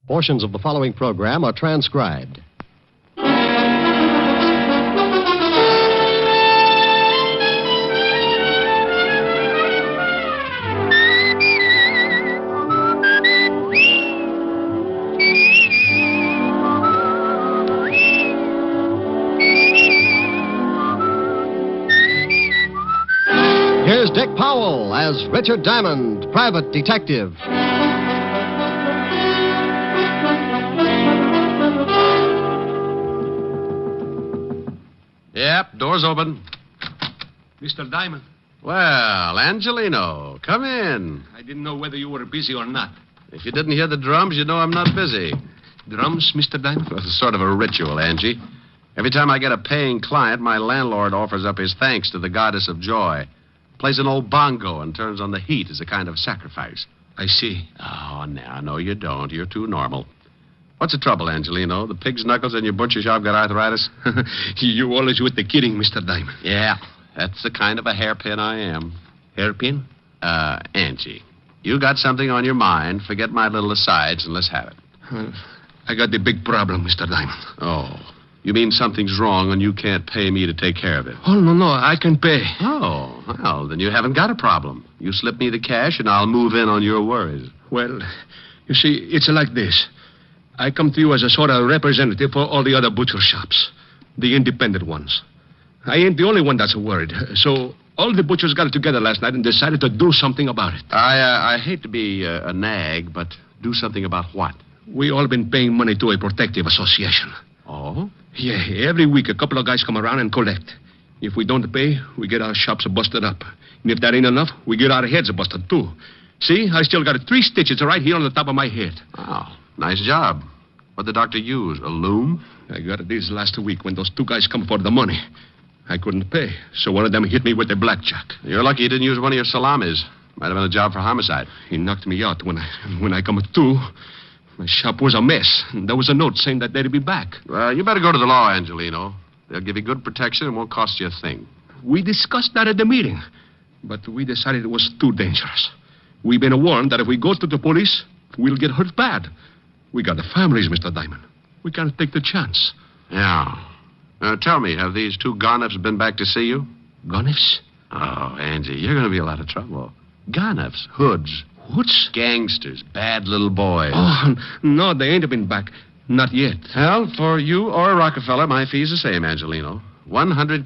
Portions of the following program are transcribed. Here's Dick Powell as Richard Diamond, private detective. Yep, door's open. Mr. Diamond. Well, Angelino, come in. I didn't know whether you were busy or not. If you didn't hear the drums, you know I'm not busy. Drums, Mr. Diamond? Well, it's sort of a ritual, Angie. Every time I get a paying client, my landlord offers up his thanks to the goddess of joy. Plays an old bongo and turns on the heat as a kind of sacrifice. I see. Oh, no, you don't. You're too normal. What's the trouble, Angelino? The pig's knuckles in your butcher shop got arthritis? You always with the kidding, Mr. Diamond. Yeah, that's the kind of a hairpin I am. Hairpin? Angie, you got something on your mind. Forget my little asides and let's have it. I got the big problem, Mr. Diamond. Oh, you mean something's wrong and you can't pay me to take care of it? Oh, no, I can pay. Oh, well, then you haven't got a problem. You slip me the cash and I'll move in on your worries. Well, you see, it's like this. I come to you as a sort of representative for all the other butcher shops, the independent ones. I ain't the only one that's worried. So all the butchers got together last night and decided to do something about it. I hate to be a nag, but do something about what? We all been paying money to a protective association. Oh? Yeah, every week a couple of guys come around and collect. If we don't pay, we get our shops busted up. And if that ain't enough, we get our heads busted too. See, I still got 3 stitches right here on the top of my head. Oh, nice job. What'd the doctor use, a loom? I got this last week when those 2 guys come for the money. I couldn't pay, so one of them hit me with a blackjack. You're lucky he didn't use one of your salamis. Might have been a job for homicide. He knocked me out when I come to. My shop was a mess. There was a note saying that they'd be back. Well, you better go to the law, Angelino. They'll give you good protection and won't cost you a thing. We discussed that at the meeting, but we decided it was too dangerous. We've been warned that if we go to the police, we'll get hurt bad. We got the families, Mr. Diamond. We can't take the chance. Yeah. Tell me, have these 2 Garniffs been back to see you? Garniffs? Oh, Angie, you're going to be in a lot of trouble. Garniffs, hoods. Hoods? Gangsters, bad little boys. Oh, no, they ain't been back. Not yet. Well, for you or Rockefeller, my fee's the same, Angelino. 100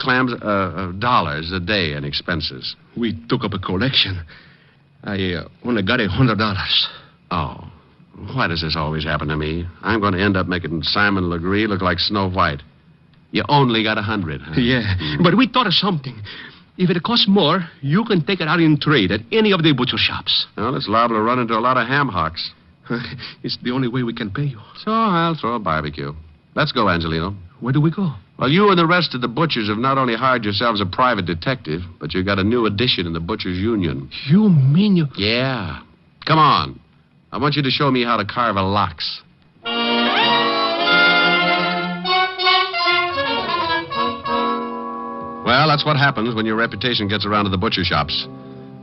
dollars a day in expenses. We took up a collection. I only got $100. Oh. Why does this always happen to me? I'm going to end up making Simon Legree look like Snow White. You only got 100, huh? Yeah, but we thought of something. If it costs more, you can take it out in trade at any of the butcher shops. Well, it's liable to run into a lot of ham hocks. It's the only way we can pay you. So I'll throw a barbecue. Let's go, Angelino. Where do we go? Well, you and the rest of the butchers have not only hired yourselves a private detective, but you've got a new addition in the Butchers' Union. You mean you... Yeah. Come on. I want you to show me how to carve a lox. Well, that's what happens when your reputation gets around to the butcher shops.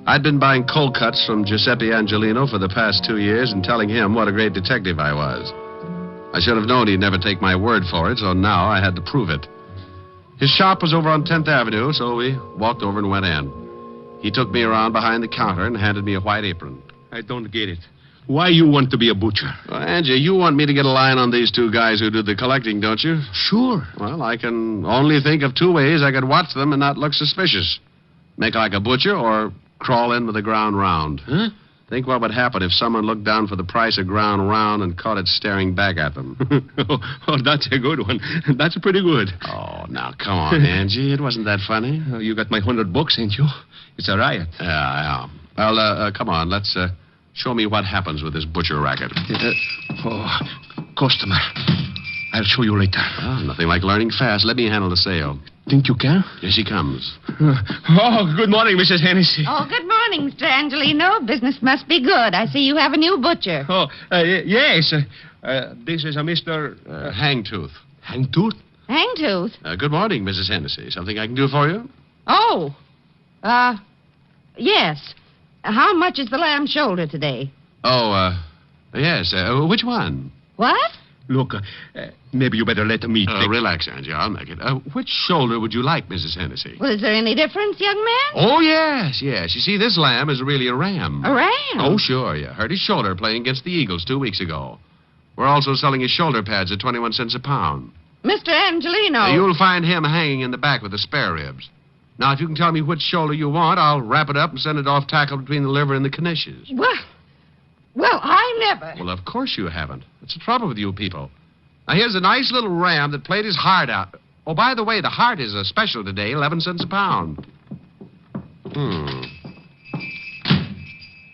I'd been buying cold cuts from Giuseppe Angelino for the past 2 years and telling him what a great detective I was. I should have known he'd never take my word for it, so now I had to prove it. His shop was over on 10th Avenue, so we walked over and went in. He took me around behind the counter and handed me a white apron. I don't get it. Why you want to be a butcher? Well, Angie, you want me to get a line on these 2 guys who do the collecting, don't you? Sure. Well, I can only think of 2 ways I could watch them and not look suspicious. Make like a butcher or crawl in with the ground round. Huh? Think what would happen if someone looked down for the price of ground round and caught it staring back at them. Oh, that's a good one. That's pretty good. Oh, now, come on, Angie. It wasn't that funny. You got my $100, ain't you? It's a riot. Yeah. Well, come on. Let's show me what happens with this butcher racket. Customer. I'll show you later. Well, nothing like learning fast. Let me handle the sale. Think you can? Here she comes. Oh, good morning, Mrs. Hennessy. Oh, good morning, Mr. Angelino. Business must be good. I see you have a new butcher. Oh, yes. This is a Mr. Hangtooth. Hangtooth? Hangtooth? Good morning, Mrs. Hennessy. Something I can do for you? Oh. Yes. How much is the lamb shoulder today? Oh, yes. Which one? What? Look, maybe you better let me take... Relax, Angie. I'll make it. Which shoulder would you like, Mrs. Hennessy? Well, is there any difference, young man? Oh, yes. You see, this lamb is really a ram. A ram? Oh, sure. You hurt his shoulder playing against the Eagles 2 weeks ago. We're also selling his shoulder pads at 21 cents a pound. Mr. Angelino. You'll find him hanging in the back with the spare ribs. Now, if you can tell me which shoulder you want, I'll wrap it up and send it off tackled between the liver and the knishes. Well, I never. Well, of course you haven't. What's the trouble with you people? Now, here's a nice little ram that played his heart out. Oh, by the way, the heart is a special today, 11 cents a pound.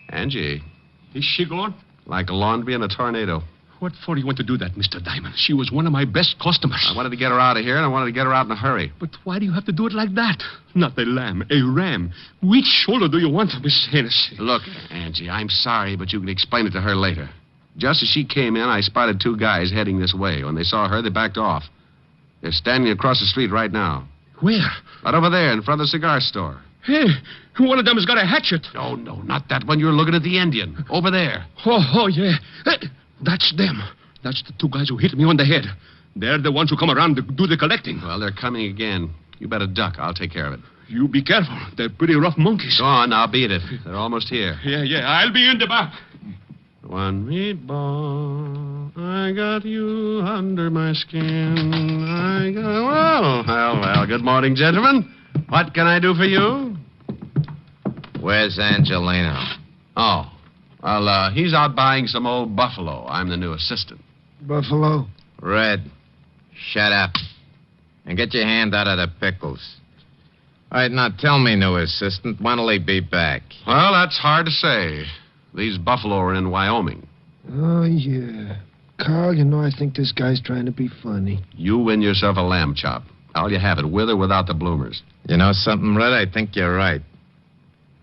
Angie. Is she gone? Like laundry in a tornado. What for do you want to do that, Mr. Diamond? She was one of my best customers. I wanted to get her out of here, and I wanted to get her out in a hurry. But why do you have to do it like that? Not a lamb, a ram. Which shoulder do you want, Miss Hennessy? Look, Angie, I'm sorry, but you can explain it to her later. Just as she came in, I spotted 2 guys heading this way. When they saw her, they backed off. They're standing across the street right now. Where? Right over there, in front of the cigar store. Hey, one of them has got a hatchet. No, not that one. You're looking at the Indian. Over there. Oh, yeah. That's them. That's the 2 guys who hit me on the head. They're the ones who come around to do the collecting. Well, they're coming again. You better duck. I'll take care of it. You be careful. They're pretty rough monkeys. Go on, I'll beat it. They're almost here. Yeah. I'll be in the back. One meatball, I got you under my skin. Well, good morning, gentlemen. What can I do for you? Where's Angelino? Oh, well, he's out buying some old buffalo. I'm the new assistant. Buffalo? Red, shut up. And get your hand out of the pickles. All right, now tell me, new assistant, when'll he be back? Well, that's hard to say. These buffalo are in Wyoming. Oh, yeah. Carl, I think this guy's trying to be funny. You win yourself a lamb chop. How'll you have it, with or without the bloomers? You know something, Red? I think you're right.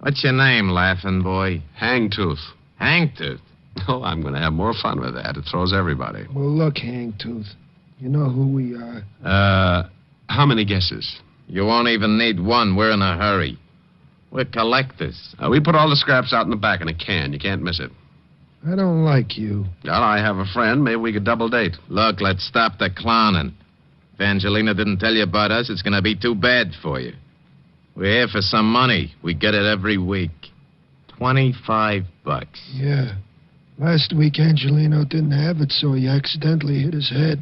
What's your name, laughing boy? Hangtooth. Hangtooth? Oh, I'm going to have more fun with that. It throws everybody. Well, look, Hangtooth. You know who we are. How many guesses? You won't even need one. We're in a hurry. We're collectors. We put all the scraps out in the back in a can. You can't miss it. I don't like you. Well, I have a friend. Maybe we could double date. Look, let's stop the clowning. If Angelina didn't tell you about us, it's going to be too bad for you. We're here for some money. We get it every week. $25. Yeah. Last week, Angelino didn't have it, so he accidentally hit his head.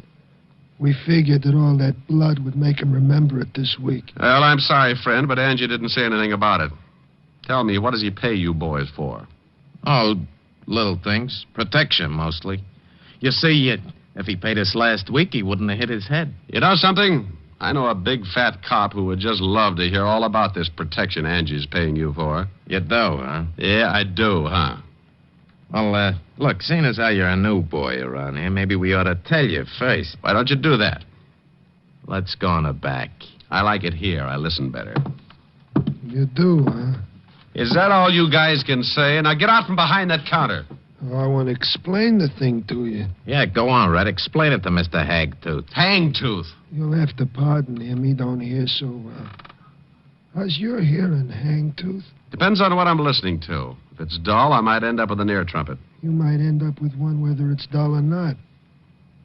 We figured that all that blood would make him remember it this week. Well, I'm sorry, friend, but Angie didn't say anything about it. Tell me, what does he pay you boys for? Oh, little things. Protection, mostly. You see, if he paid us last week, he wouldn't have hit his head. You know something? I know a big fat cop who would just love to hear all about this protection Angie's paying you for. You do, huh? Yeah, I do, huh? Well, look, seeing as how you're a new boy around here, maybe we ought to tell you first. Why don't you do that? Let's go on the back. I like it here. I listen better. You do, huh? Is that all you guys can say? Now get out from behind that counter. Oh, I want to explain the thing to you. Yeah, go on, Red. Explain it to Mr. Hagtooth. Hangtooth. You'll have to pardon him. He don't hear so well. How's your hearing, Hangtooth? Depends on what I'm listening to. If it's dull, I might end up with an ear trumpet. You might end up with one whether it's dull or not.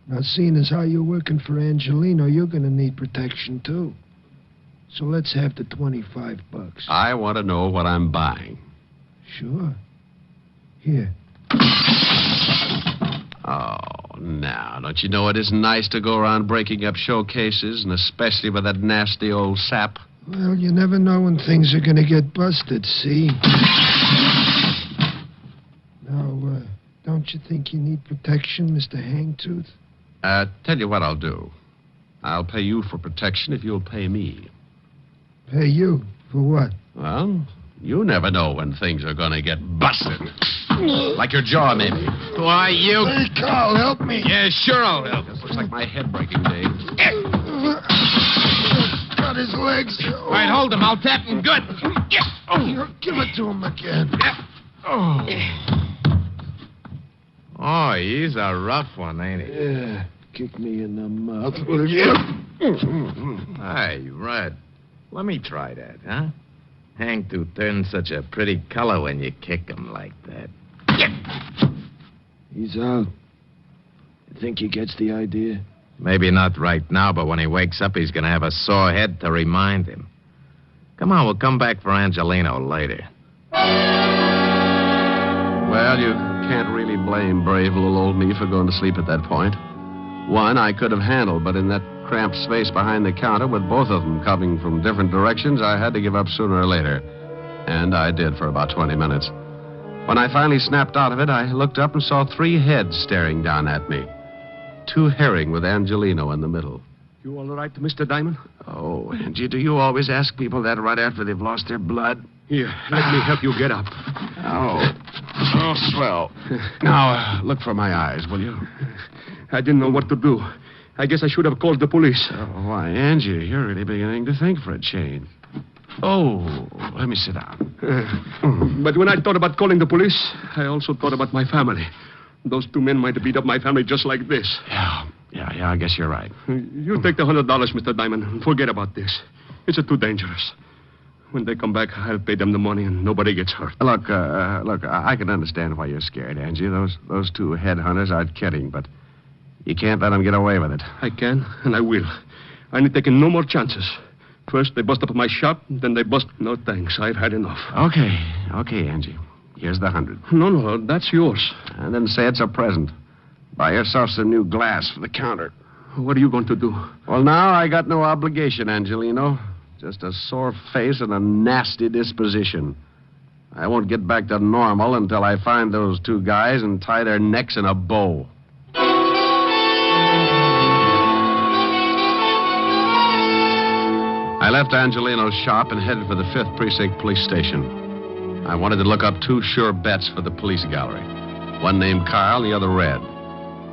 Now, seeing as how you're working for Angelino, you're going to need protection, too. So let's have the $25. I want to know what I'm buying. Sure. Here. Oh, now, don't you know it isn't nice to go around breaking up showcases, and especially with that nasty old sap? Well, you never know when things are going to get busted, see? Now, don't you think you need protection, Mr. Hangtooth? Tell you what I'll do. I'll pay you for protection if you'll pay me. Pay you? For what? Well, you never know when things are going to get busted. Like your jaw, maybe. Why, you... Hey, Carl, help me. Yeah, sure I'll help. This looks like my head breaking, Dave. Got his legs. All right, hold him. I'll tap him good. Give it to him again. Oh, he's a rough one, ain't he? Yeah. Kick me in the mouth, will you? Hey, Red. Let me try that, huh? Hangtooth turns such a pretty color when you kick him like that. He's out. Think he gets the idea? Maybe not right now, but when he wakes up, he's going to have a sore head to remind him. Come on, we'll come back for Angelino later. Well, you can't really blame brave little old me for going to sleep at that point. One I could have handled, but in that cramped space behind the counter with both of them coming from different directions, I had to give up sooner or later. And I did for about 20 minutes. When I finally snapped out of it, I looked up and saw 3 heads staring down at me. 2 herring with Angelino in the middle. You all right, Mr. Diamond? Oh, Angie, do you always ask people that right after they've lost their blood? Here, let me help you get up. Oh, swell. Now, look for my eyes, will you? I didn't know what to do. I guess I should have called the police. Oh, why, Angie, you're really beginning to think for a change. Oh, let me sit down. But when I thought about calling the police, I also thought about my family. Those 2 men might have beat up my family just like this. Yeah, I guess you're right. You take the $100, Mr. Diamond, and forget about this. It's too dangerous. When they come back, I'll pay them the money and nobody gets hurt. Look, I can understand why you're scared, Angie. Those 2 headhunters aren't kidding, but you can't let them get away with it. I can, and I will. I ain't taking no more chances. First, they bust up my shop, then they bust... No, thanks. I've had enough. Okay, Angie. Here's the 100. No, that's yours. And then say it's a present. Buy yourself some new glass for the counter. What are you going to do? Well, now I got no obligation, Angelino. Just a sore face and a nasty disposition. I won't get back to normal until I find those 2 guys and tie their necks in a bow. I left Angelino's shop and headed for the 5th Precinct Police Station. I wanted to look up 2 sure bets for the police gallery. One named Carl, the other Red.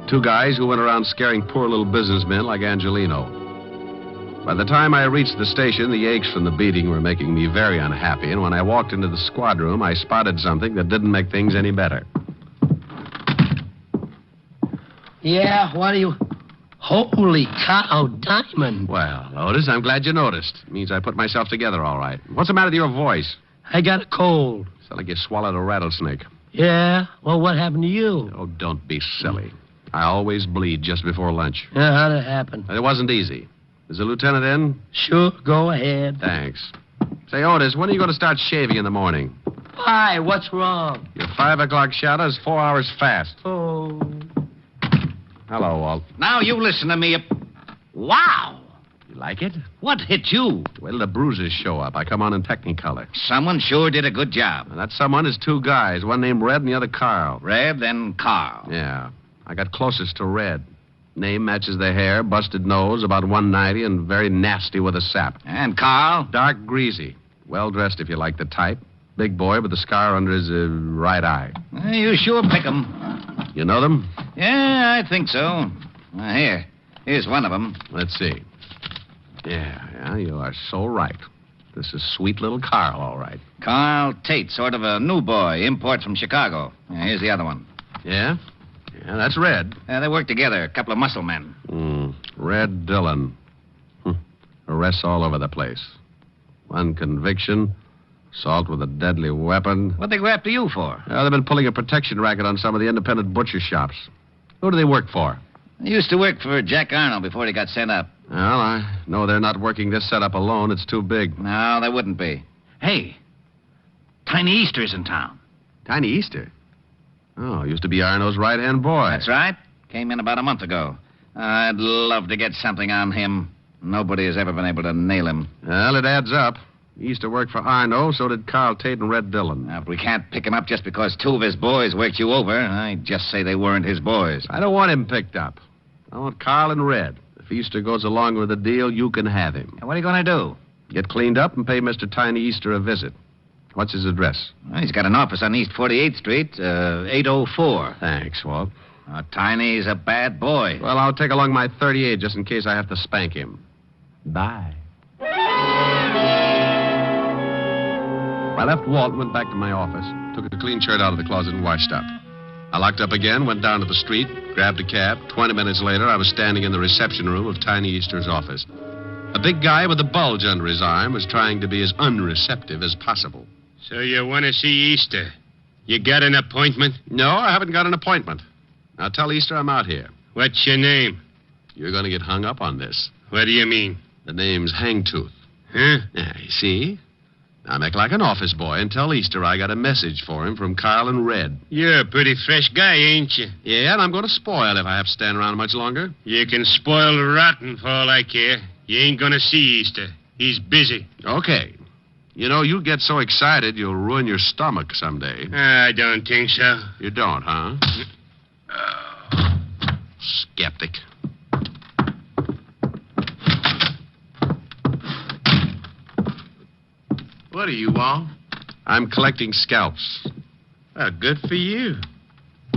2 guys who went around scaring poor little businessmen like Angelino. By the time I reached the station, the aches from the beating were making me very unhappy, and when I walked into the squad room, I spotted something that didn't make things any better. Yeah, what do you... Holy cow, Diamond. Well, Otis, I'm glad you noticed. It means I put myself together all right. What's the matter with your voice? I got a cold. Sounds like you swallowed a rattlesnake. Yeah? Well, what happened to you? Oh, don't be silly. I always bleed just before lunch. Yeah, how'd it happen? It wasn't easy. Is the lieutenant in? Sure, go ahead. Thanks. Say, Otis, when are you going to start shaving in the morning? Why? What's wrong? Your 5 o'clock shadow is 4 hours fast. Oh. Hello, Walt. Now you listen to me. Wow! You like it? What hit you? Wait till the bruises show up. I come on in Technicolor. Someone sure did a good job. And that someone is 2 guys, one named Red and the other Carl. Red, then Carl. Yeah. I got closest to Red. Name matches the hair, busted nose, about 190, and very nasty with a sap. And Carl? Dark greasy. Well-dressed if you like the type. Big boy with a scar under his right eye. You sure pick 'em. You know them? Yeah, I think so. Here's one of them. Let's see. Yeah, you are so right. This is sweet little Carl, all right. Carl Tate, sort of a new boy, import from Chicago. Here's the other one. Yeah? Yeah, that's Red. They work together, a couple of muscle men. Red Dillon. Arrests all over the place. One conviction, assault with a deadly weapon. What'd they go after you for? They've been pulling a protection racket on some of the independent butcher shops. Who do they work for? They used to work for Jack Arnold before he got sent up. Well, I know they're not working this setup alone. It's too big. No, they wouldn't be. Hey, Tiny Easter's in town. Tiny Easter? Oh, used to be Arnold's right-hand boy. That's right. Came in about a month ago. I'd love to get something on him. Nobody has ever been able to nail him. Well, it adds up. He used to work for Arno, so did Carl Tate and Red Dillon. Now, if we can't pick him up just because 2 of his boys worked you over, I'd just say they weren't his boys. I don't want him picked up. I want Carl and Red. If Easter goes along with the deal, you can have him. What are you going to do? Get cleaned up and pay Mr. Tiny Easter a visit. What's his address? Well, he's got an office on East 48th Street, 804. Thanks, Walt. Tiny's a bad boy. Well, I'll take along my 38 just in case I have to spank him. Bye. I left Walt and went back to my office. Took a clean shirt out of the closet and washed up. I locked up again, went down to the street, grabbed a cab. 20 minutes later, I was standing in the reception room of Tiny Easter's office. A big guy with a bulge under his arm was trying to be as unreceptive as possible. So you want to see Easter? You got an appointment? No, I haven't got an appointment. Now tell Easter I'm out here. What's your name? You're going to get hung up on this. What do you mean? The name's Hangtooth. Huh? Yeah, you see? Now make like an office boy and tell Easter I got a message for him from Carl and Red. You're a pretty fresh guy, ain't you? Yeah, and I'm going to spoil if I have to stand around much longer. You can spoil rotten for all I care. You ain't gonna see Easter. He's busy. Okay. You know, you get so excited you'll ruin your stomach someday. I don't think so. You don't, huh? Skeptic. What do you want? I'm collecting scalps. Well, good for you.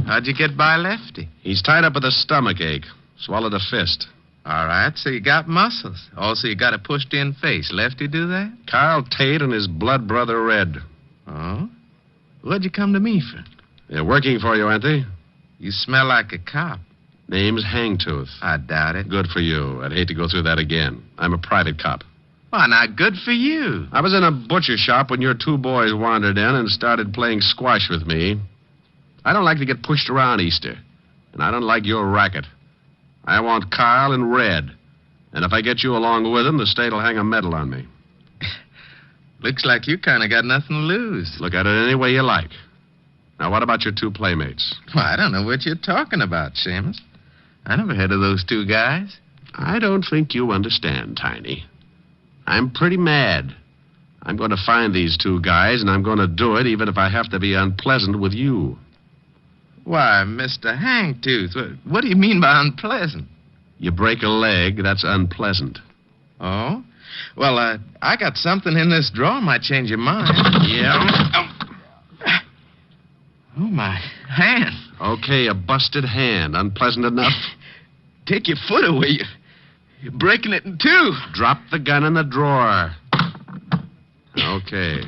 How'd you get by Lefty? He's tied up with a stomach ache. Swallowed a fist. All right, so you got muscles. Also, you got a pushed-in face. Lefty do that? Carl Tate and his blood brother Red. Oh? What'd you come to me for? They're working for you, aren't they? You smell like a cop. Name's Hangtooth. I doubt it. Good for you. I'd hate to go through that again. I'm a private cop. Why, not good for you. I was in a butcher shop when your two boys wandered in and started playing squash with me. I don't like to get pushed around, Easter. And I don't like your racket. I want Carl and Red. And if I get you along with them, the state'll hang a medal on me. Looks like you kind of got nothing to lose. Look at it any way you like. Now, what about your two playmates? Well, I don't know what you're talking about, Seamus. I never heard of those two guys. I don't think you understand, Tiny. I'm pretty mad. I'm going to find these two guys, and I'm going to do it even if I have to be unpleasant with you. Why, Mr. Hangtooth, what do you mean by unpleasant? You break a leg, that's unpleasant. Oh? Well, I got something in this drawer might change your mind. Yeah? Oh, my hand. Okay, a busted hand. Unpleasant enough? Take your foot away. You're breaking it in two. Drop the gun in the drawer. Okay.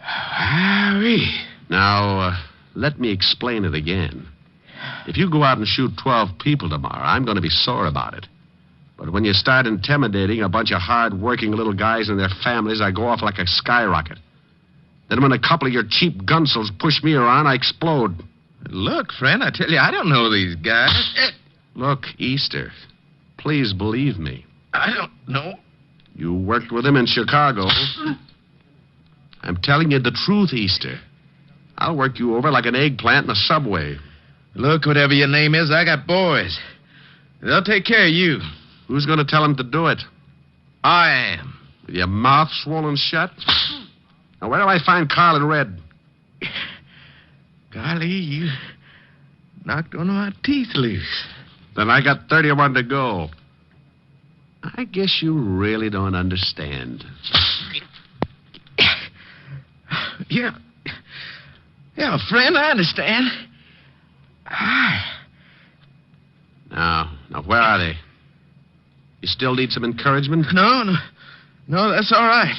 Harry. Now, let me explain it again. If you go out and shoot 12 people tomorrow, I'm going to be sore about it. But when you start intimidating a bunch of hard-working little guys and their families, I go off like a skyrocket. Then when a couple of your cheap gunsels push me around, I explode. Look, friend, I tell you, I don't know these guys. Look, Easter, please believe me. I don't know. You worked with him in Chicago. I'm telling you the truth, Easter. I'll work you over like an eggplant in the subway. Look, whatever your name is, I got boys. They'll take care of you. Who's going to tell him to do it? I am. With your mouth swollen shut? Now, where do I find Carl and Red? Golly, you knocked one of my teeth loose. Then I got 31 to go. I guess you really don't understand. Yeah, friend, I understand. Now, where are they? You still need some encouragement? No, that's all right.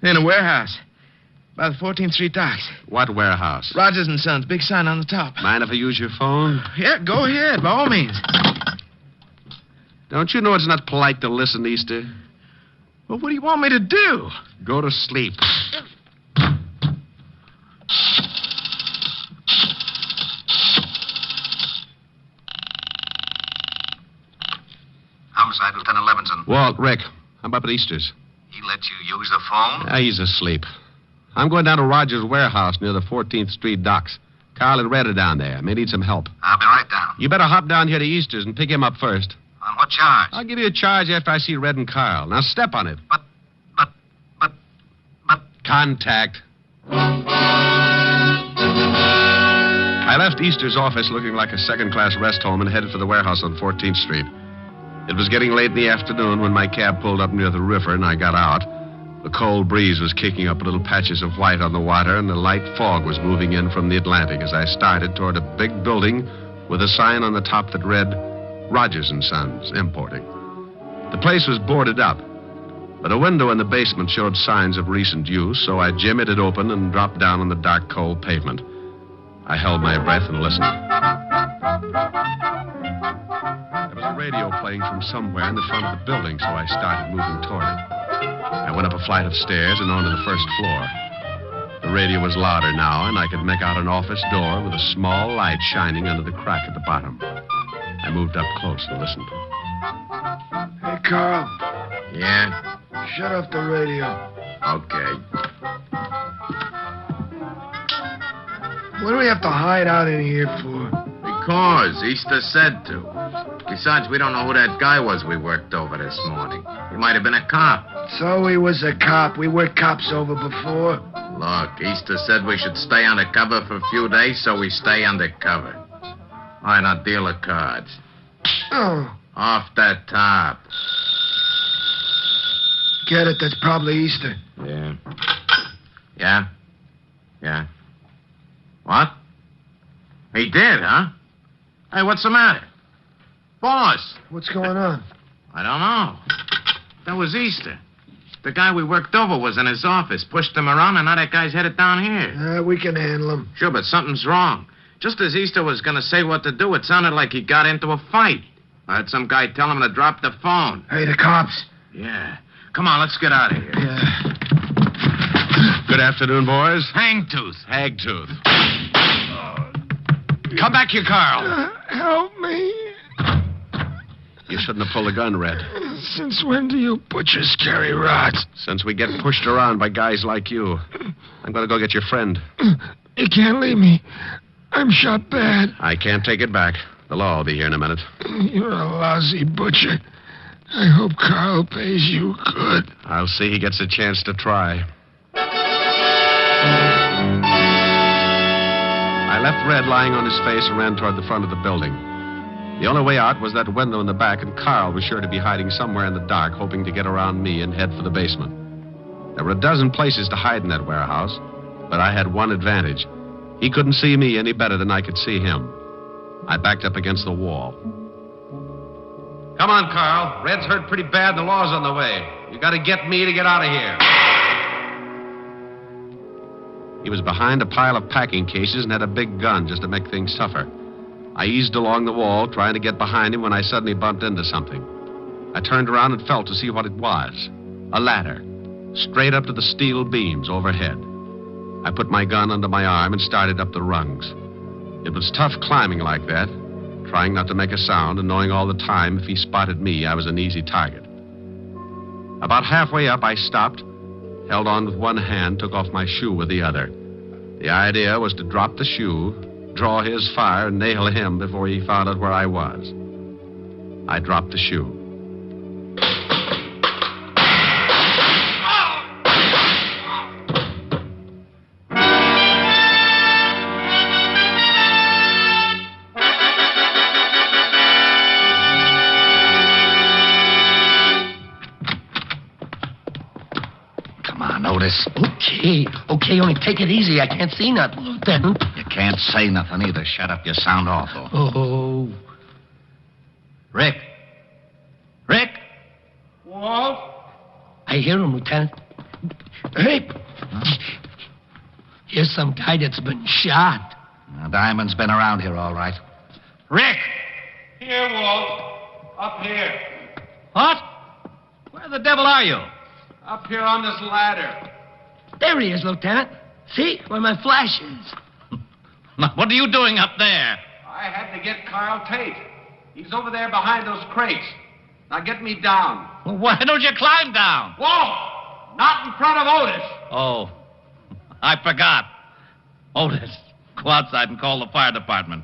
In a warehouse by the 14th Street docks. What warehouse? Rogers and Sons, big sign on the top. Mind if I use your phone? Yeah, go ahead, by all means. Don't you know it's not polite to listen, Easter? Well, what do you want me to do? Go to sleep. Homicide, Lieutenant Levinson. Walt, Rick, I'm up at Easter's. He let you use the phone? He's asleep. I'm going down to Rogers' warehouse near the 14th Street docks. Carl and Red are down there. May need some help. I'll be right down. You better hop down here to Easter's and pick him up first. On what charge? I'll give you a charge after I see Red and Carl. Now step on it. But... Contact. I left Easter's office looking like a second-class rest home and headed for the warehouse on 14th Street. It was getting late in the afternoon when my cab pulled up near the river and I got out. The cold breeze was kicking up little patches of white on the water, and a light fog was moving in from the Atlantic as I started toward a big building with a sign on the top that read, Rogers and Sons, Importing. The place was boarded up, but a window in the basement showed signs of recent use, so I jimmied it open and dropped down on the dark, cold pavement. I held my breath and listened. There was a radio playing from somewhere in the front of the building, so I started moving toward it. I went up a flight of stairs and onto the first floor. The radio was louder now, and I could make out an office door with a small light shining under the crack at the bottom. I moved up close and listened. Hey, Carl, Yeah? shut off the radio. Okay. What do we have to hide out in here for? Because Easter said to. Besides, we don't know who that guy was we worked over this morning. He might have been a cop. So he was a cop. We worked cops over before. Look, Easter said we should stay undercover for a few days, so we stay undercover. All right, now deal the cards. Oh, Off that top. get it. That's probably Easter. Yeah. Yeah? Yeah. What? He did, huh? Hey, what's the matter? Boss! What's going on? I don't know. That was Easter. The guy we worked over was in his office, pushed him around, and now that guy's headed down here. We can handle him. Sure, but something's wrong. Just as Easter was going to say what to do, it sounded like he got into a fight. I had some guy tell him to drop the phone. Hey, the cops. Yeah. Come on, let's get out of here. Yeah. Good afternoon, boys. Hagtooth. Come back here, Carl. Help me. You shouldn't have pulled a gun, Red. Since when do you butchers carry rods? Since we get pushed around by guys like you. I'm going to go get your friend. You can't leave me. I'm shot bad. I can't take it back. The law will be here in a minute. You're a lousy butcher. I hope Carl pays you good. I'll see he gets a chance to try. I left Red lying on his face and ran toward the front of the building. The only way out was that window in the back, and Carl was sure to be hiding somewhere in the dark, hoping to get around me and head for the basement. There were a dozen places to hide in that warehouse, but I had one advantage. He couldn't see me any better than I could see him. I backed up against the wall. Come on, Carl. Red's hurt pretty bad and the law's on the way. You got to get me to get out of here. He was behind a pile of packing cases and had a big gun just to make things tougher. I eased along the wall, trying to get behind him when I suddenly bumped into something. I turned around and felt to see what it was. A ladder, straight up to the steel beams overhead. I put my gun under my arm and started up the rungs. It was tough climbing like that, trying not to make a sound and knowing all the time if he spotted me, I was an easy target. About halfway up, I stopped, held on with one hand, took off my shoe with the other. The idea was to drop the shoe, draw his fire, and nail him before he found out where I was. I dropped the shoe. Come on, Otis. Okay, only take it easy. I can't see nothing, Lieutenant. You can't say nothing either. Shut up. You sound awful. Oh. Rick. Rick? Walt? I hear him, Lieutenant. Hey! Here's some guy that's been shot. Diamond's been around here all right. Rick! Here, Walt. Up here. What? Where the devil are you? Up here on this ladder. There he is, Lieutenant. See where my flash is. What are you doing up there? I had to get Carl Tate. He's over there behind those crates. Now get me down. Well, why don't you climb down? Whoa! Not in front of Otis. Oh, I forgot. Otis, go outside and call the fire department.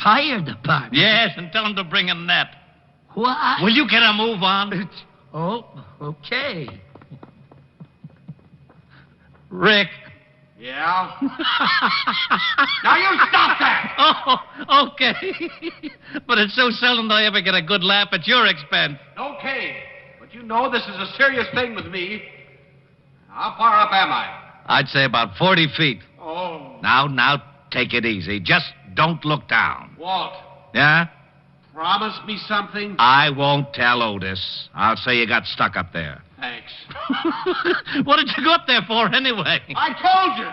Fire department? Yes, and tell them to bring a net. What? Will you get a move on? Oh, okay. Rick. Yeah? Now you stop that! Oh, okay. But it's so seldom that I ever get a good laugh at your expense. Okay, but you know this is a serious thing with me. How far up am I? I'd say about 40 feet. Oh. Now, take it easy. Just don't look down. Walt, Yeah? promise me something? I won't tell Otis. I'll say you got stuck up there. Thanks. What did you go up there for, anyway? I told you.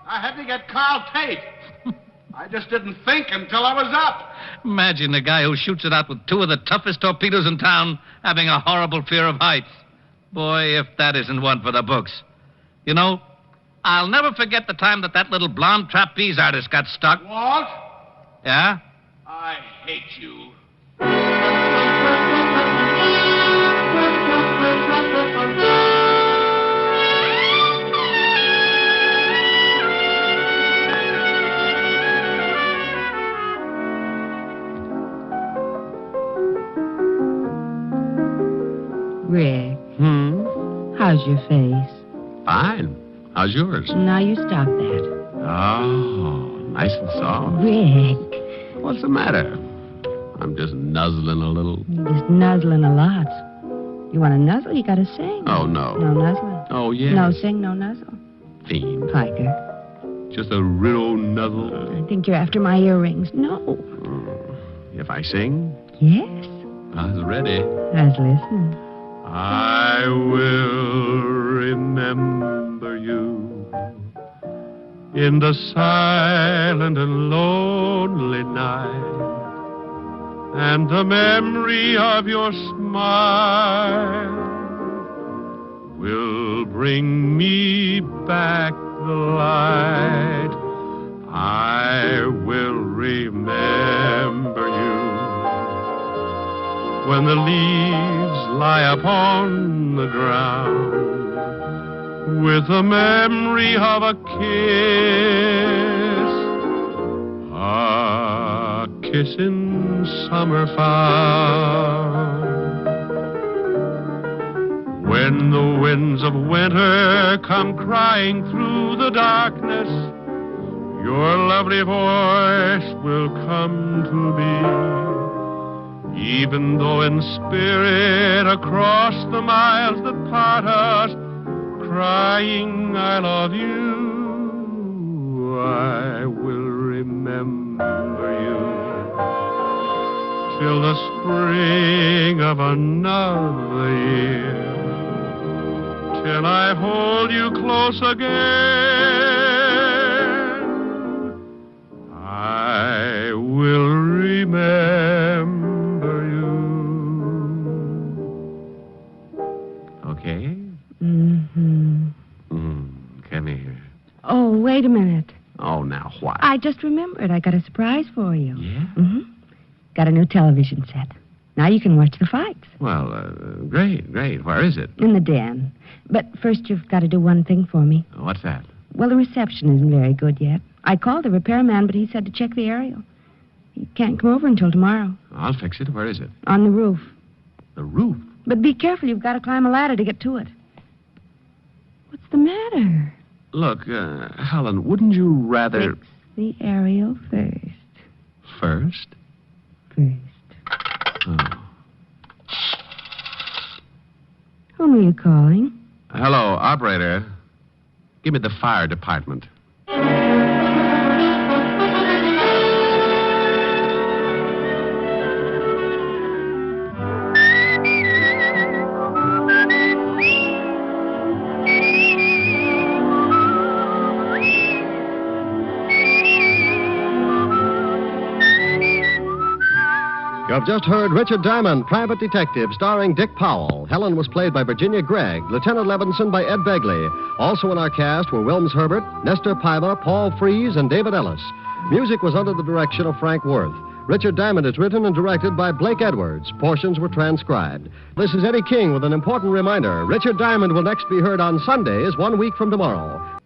I had to get Carl Tate. I just didn't think until I was up. Imagine the guy who shoots it out with two of the toughest torpedoes in town having a horrible fear of heights. Boy, if that isn't one for the books. You know, I'll never forget the time that little blonde trapeze artist got stuck. Walt, Yeah? I hate you. Rick, Hmm? how's your face? Fine. How's yours? Now you stop that. Oh, nice and soft. Rick, What's the matter? I'm just nuzzling a little. you're just nuzzling a lot. You want to nuzzle, you got to sing. Oh, no. No nuzzling. Oh, yes. No sing, no nuzzle. Fiend. Piker, Just a real nuzzle. I think you're after my earrings. No. If I sing, Yes, I was ready. I was listening. I will remember you in the silent and lonely night, and the memory of your smile will bring me back the light. I will remember you when the leaves lie upon the ground, with the memory of a kiss in summer found. When the winds of winter come crying through the darkness, your lovely voice will come to me. Even though in spirit across the miles that part us, crying I love you, I will remember you till the spring of another year, till I hold you close again. I will remember. Okay? Mm-hmm. Come here. Oh, wait a minute. Oh, now what? I just remembered. I got a surprise for you. Yeah? Mm-hmm. Got a new television set. Now you can watch the fights. Well, great. Where is it? In the den. But first you've got to do one thing for me. What's that? Well, the reception isn't very good yet. I called the repairman, but he said to check the aerial. He can't come over until tomorrow. I'll fix it. Where is it? On the roof. The roof? But be careful. You've got to climb a ladder to get to it. What's the matter? Look, Helen, wouldn't you rather... Fix the aerial first. First? First. Oh. Whom are you calling? Hello, operator. Give me the fire department. You have just heard Richard Diamond, Private Detective, starring Dick Powell. Helen was played by Virginia Gregg, Lieutenant Levinson by Ed Begley. Also in our cast were Wilms Herbert, Nestor Paiva, Paul Frees, and David Ellis. Music was under the direction of Frank Worth. Richard Diamond is written and directed by Blake Edwards. Portions were transcribed. This is Eddie King with an important reminder. Richard Diamond will next be heard on Sundays 1 week from tomorrow.